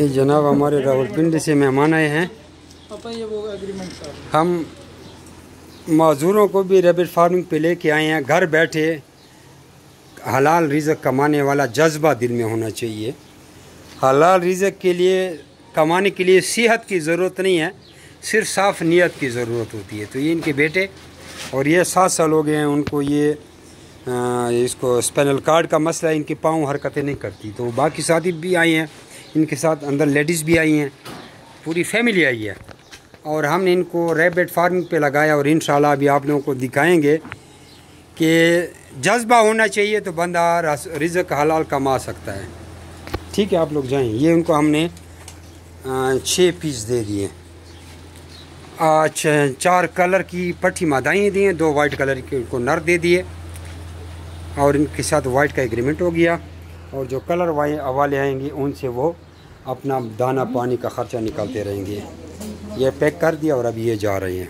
ये जनाब हमारे रावलपिंडी से मेहमान आए हैं। हम मज़दूरों को भी रैबिट फार्मिंग पे लेके आए हैं। घर बैठे हलाल रिज़्क़ कमाने वाला जज्बा दिल में होना चाहिए। हलाल रिज़्क़ के लिए कमाने के लिए सेहत की ज़रूरत नहीं है, सिर्फ साफ़ नीयत की ज़रूरत होती है। तो ये इनके बेटे और ये 7 साल हो गए हैं उनको, ये इसको स्पाइनल कार्ड का मसला है, इनके पाँव हरकतें नहीं करती। तो बाकी साथी भी आई हैं इनके साथ, अंदर लेडीज़ भी आई हैं, पूरी फैमिली आई है। और हमने इनको रैबिट फार्मिंग पे लगाया और इंशाल्लाह अभी आप लोगों को दिखाएंगे कि जज्बा होना चाहिए तो बंदा रिज़्क़ हलाल कमा सकता है। ठीक है, आप लोग जाएं। ये उनको हमने 6 पीस दे दिए। 4 कलर की पट्टी मादाएँ दी हैं, 2 वाइट कलर के उनको नर दे दिए और इनके साथ वाइट का एग्रीमेंट हो गया। और जो कलर वाले आएंगे उनसे वो अपना दाना पानी का ख़र्चा निकालते रहेंगे। ये पैक कर दिया और अभी ये जा रहे हैं।